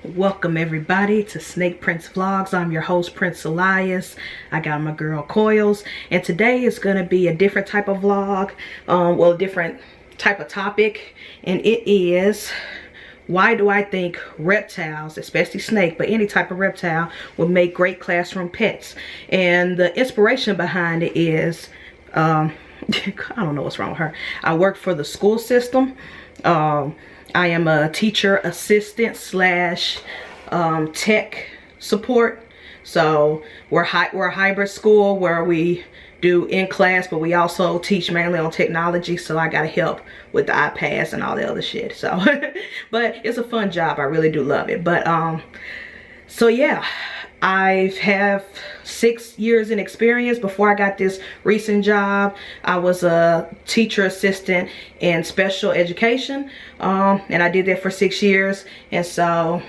Welcome everybody to Snake Prince Vlogs. I'm your host, Prince Elias. I got my girl Coils, and today is going to be a different type of vlog. Well, a different type of topic, and it is, why do I think reptiles, especially snake, but any type of reptile, would make great classroom pets? And the inspiration behind it is, I don't know what's wrong with her. I work for the school system. I am a teacher assistant slash tech support. So we're a hybrid school where we do in class, but we also teach mainly on technology. So I gotta help with the iPads and all the other shit. So, but it's a fun job. I really do love it. But so yeah, I have 6 years in experience. Before I got this recent job, I was a teacher assistant in special education, and I did that for 6 years. And so,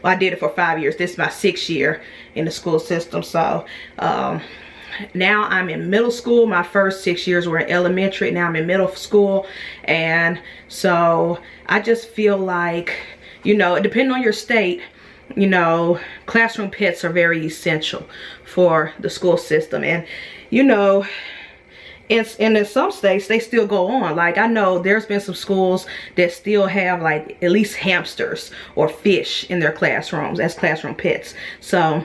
well, I did it for 5 years. This is my 6th year in the school system. So now I'm in middle school. My first 6 years were in elementary. Now I'm in middle school. And so I just feel like, you know, depending on your state, you know, classroom pets are very essential for the school system. And you know, and in some states they still go on. Like, I know there's been some schools that still have like at least hamsters or fish in their classrooms as classroom pets. So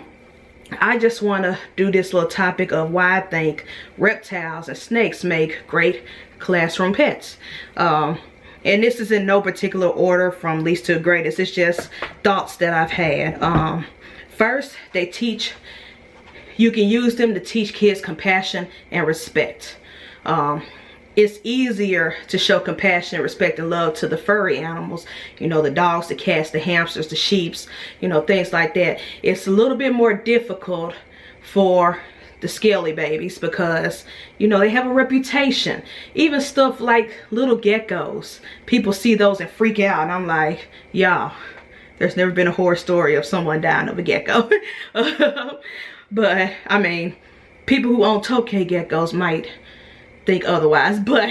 I just want to do this little topic of why I think reptiles and snakes make great classroom pets. And this is in no particular order from least to greatest. It's just thoughts that I've had. First, they teach, you can use them to teach kids compassion and respect. It's easier to show compassion, respect, and love to the furry animals. You know, the dogs, the cats, the hamsters, the sheeps, you know, things like that. It's a little bit more difficult for the scaly babies because, you know, they have a reputation. Even stuff like little geckos, people see those and freak out, and I'm like, y'all, there's never been a horror story of someone dying of a gecko. But I mean, people who own tokay geckos might think otherwise, but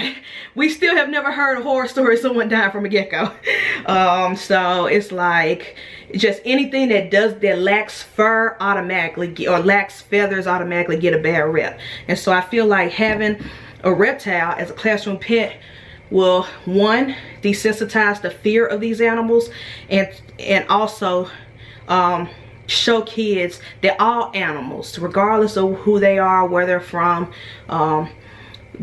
we still have never heard a horror story of someone dying from a gecko. So it's like, just anything that lacks fur automatically, or lacks feathers, automatically get a bad rep. And so I feel like having a reptile as a classroom pet will, one, desensitize the fear of these animals, and also show kids that all animals, regardless of who they are, where they're from,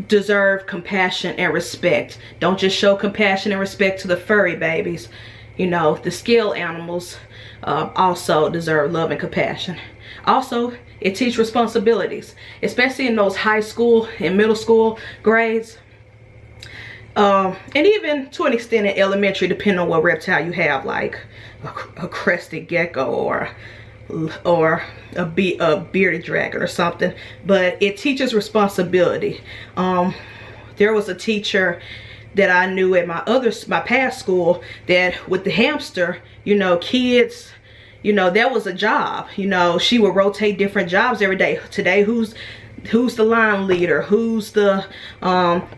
deserve compassion and respect. Don't just show compassion and respect to the furry babies. You know, the scale animals also deserve love and compassion. Also, it teaches responsibilities, especially in those high school and middle school grades. And even to an extent in elementary, depending on what reptile you have, like a crested gecko or a bearded dragon or something. But it teaches responsibility. There was a teacher that I knew at my past school that with the hamster, you know, kids, you know, that was a job. You know, she would rotate different jobs every day. Today, who's the line leader? Who's the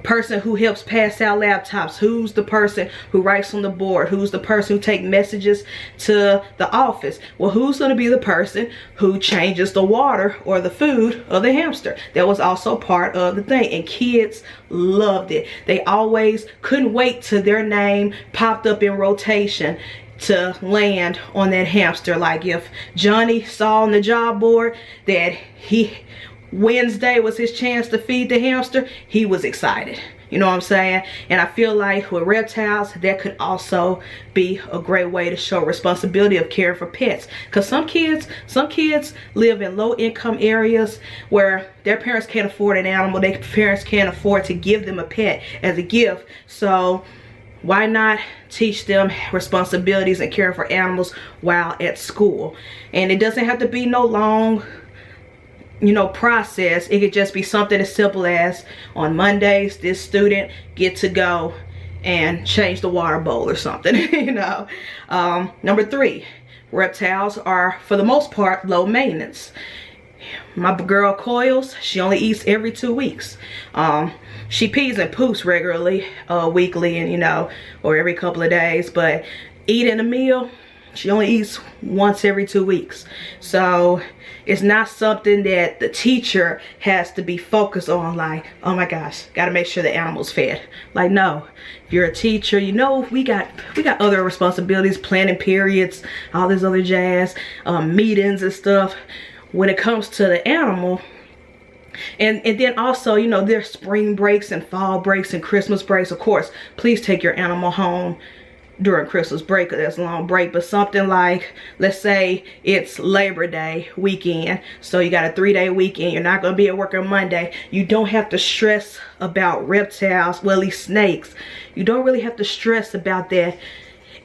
person who helps pass out laptops? Who's the person who writes on the board? Who's the person who takes messages to the office? Well, who's going to be the person who changes the water or the food of the hamster? That was also part of the thing, and kids loved it. They always couldn't wait till their name popped up in rotation to land on that hamster. Like if Johnny saw on the job board that Wednesday was his chance to feed the hamster, he was excited. You know what I'm saying? And I feel like with reptiles, that could also be a great way to show responsibility of caring for pets. Because some kids live in low income areas where their parents can't afford an animal. Their parents can't afford to give them a pet as a gift. So why not teach them responsibilities and caring for animals while at school? And it doesn't have to be no long, you know, process. It could just be something as simple as, on Mondays, this student get to go and change the water bowl or something. You know. Number 3, reptiles are for the most part low maintenance. My girl Coils, she only eats every 2 weeks. She pees and poops regularly, weekly, and you know, or every couple of days. But eating a meal, She only eats once every 2 weeks. So it's not something that the teacher has to be focused on, like, oh my gosh, gotta make sure the animal's fed. Like, no. If you're a teacher, you know, we got other responsibilities, planning periods, all this other jazz, meetings and stuff when it comes to the animal. And then also, you know, there's spring breaks and fall breaks and Christmas breaks. Of course, please take your animal home during Christmas break, because that's a long break. But something like, let's say it's Labor Day weekend, so you got a 3-day weekend, you're not going to be at work on Monday. You don't have to stress about reptiles, well, at least snakes. You don't really have to stress about that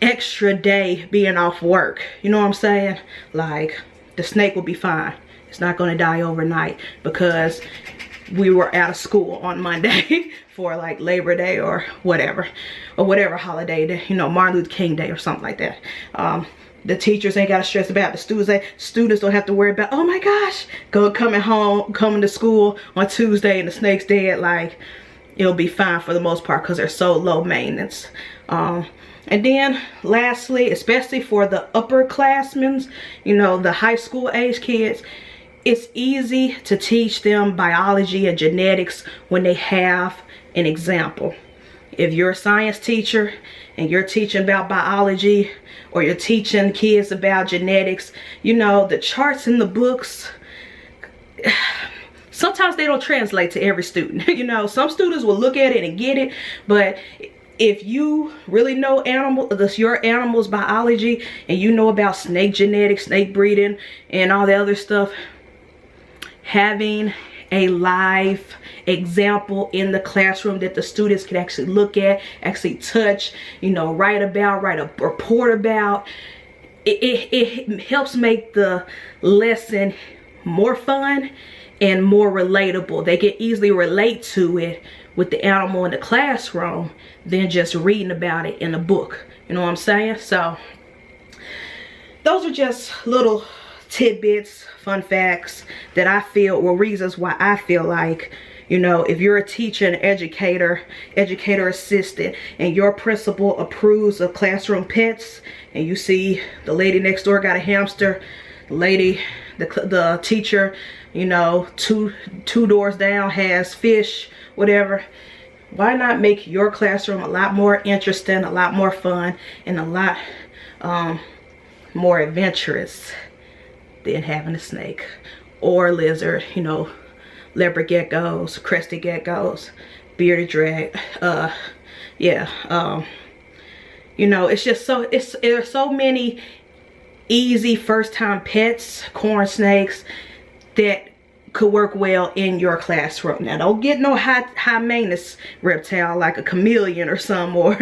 extra day being off work. You know what I'm saying? Like, the snake will be fine. It's not going to die overnight because we were out of school on Monday for like Labor Day or whatever holiday day, you know, Martin Luther King Day or something like that. The teachers ain't got to stress about the students don't have to worry about, oh my gosh, coming to school on Tuesday and the snake's dead. Like, it'll be fine for the most part because they're so low maintenance. And then lastly, especially for the upperclassmen, you know, the high school age kids, it's easy to teach them biology and genetics when they have an example. If you're a science teacher and you're teaching about biology, or you're teaching kids about genetics, you know, the charts in the books, sometimes they don't translate to every student. You know, some students will look at it and get it, but if you really know your animal's biology, and you know about snake genetics, snake breeding, and all the other stuff, having a live example in the classroom that the students can actually look at, actually touch, you know, write a report about, it helps make the lesson more fun and more relatable. They can easily relate to it with the animal in the classroom than just reading about it in a book. You know what I'm saying? So those are just little tidbits, fun facts that I feel were reasons why I feel like, you know, if you're a teacher and educator assistant, and your principal approves of classroom pets, and you see the lady next door got a hamster, the teacher, you know, two doors down has fish, whatever, why not make your classroom a lot more interesting, a lot more fun, and a lot more adventurous than having a snake or a lizard, you know, leopard geckos, crested geckos, bearded drag, you know, it's just so, there's so many easy first time pets, corn snakes, that could work well in your classroom. Now, don't get no high maintenance reptile like a chameleon or some, or,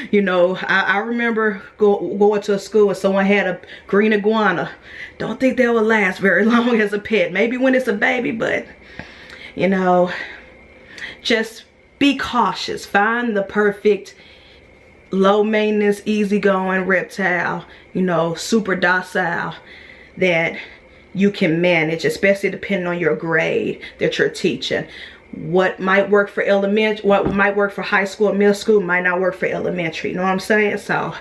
you know, I remember going to a school and someone had a green iguana. Don't think that will last very long as a pet. Maybe when it's a baby, but, you know, just be cautious. Find the perfect low maintenance, easygoing reptile, you know, super docile, that you can manage, especially depending on your grade that you're teaching. What might work for what might work for high school and middle school might not work for elementary. You know what I'm saying? So,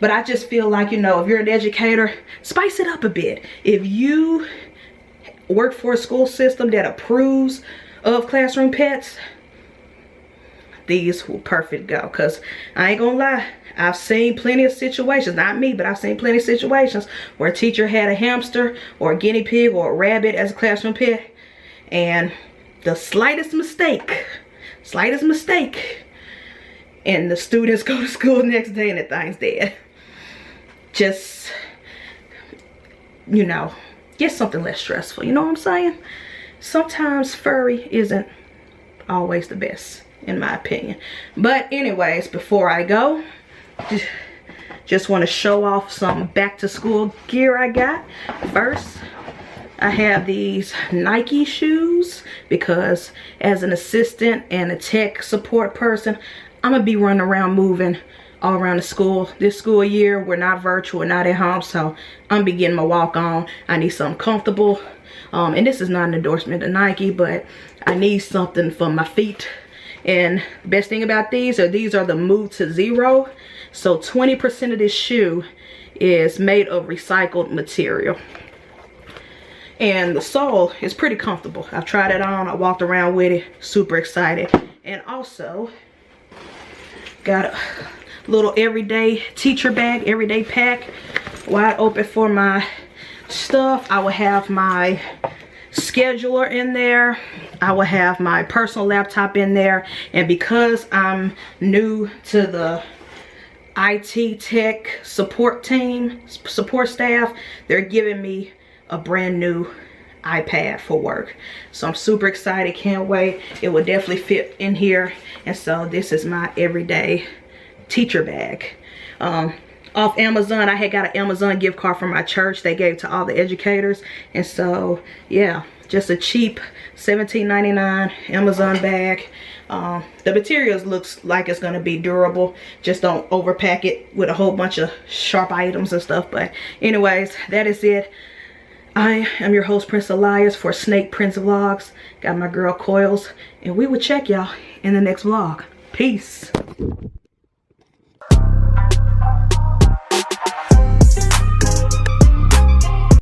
but I just feel like, you know, if you're an educator, spice it up a bit. If you work for a school system that approves of classroom pets, these will perfect go. Because I ain't gonna lie, I've seen plenty of situations, not me, but I've seen plenty of situations where a teacher had a hamster or a guinea pig or a rabbit as a classroom pet, and the slightest mistake, and the students go to school the next day and the thing's dead. Just, you know, get something less stressful. You know what I'm saying? Sometimes furry isn't always the best, in my opinion. But anyways, before I go, just want to show off some back to school gear I got. First, I have these Nike shoes because as an assistant and a tech support person, I'm gonna be running around moving all around the school. This school year, we're not virtual, we're not at home, so I'm gonna be getting my walk on. I need something comfortable. And this is not an endorsement of Nike, but I need something for my feet. And the best thing about these are the Move to Zero. So 20% of this shoe is made of recycled material. And the sole is pretty comfortable. I've tried it on. I walked around with it. Super excited. And also got a little everyday teacher bag, everyday pack, wide open for my stuff. I will have my scheduler in there. I will have my personal laptop in there. And because I'm new to the IT tech support team, support staff, they're giving me a brand new iPad for work. So I'm super excited, can't wait. It will definitely fit in here. And so this is my everyday teacher bag. Off Amazon, I had got an Amazon gift card from my church they gave to all the educators. And so yeah, just a cheap $17.99 Amazon bag. The materials looks like it's gonna be durable. Just don't overpack it with a whole bunch of sharp items and stuff. But anyways, that is it. I am your host, Prince Elias, for Snake Prince Vlogs. Got my girl Coils, and we will check y'all in the next vlog. Peace.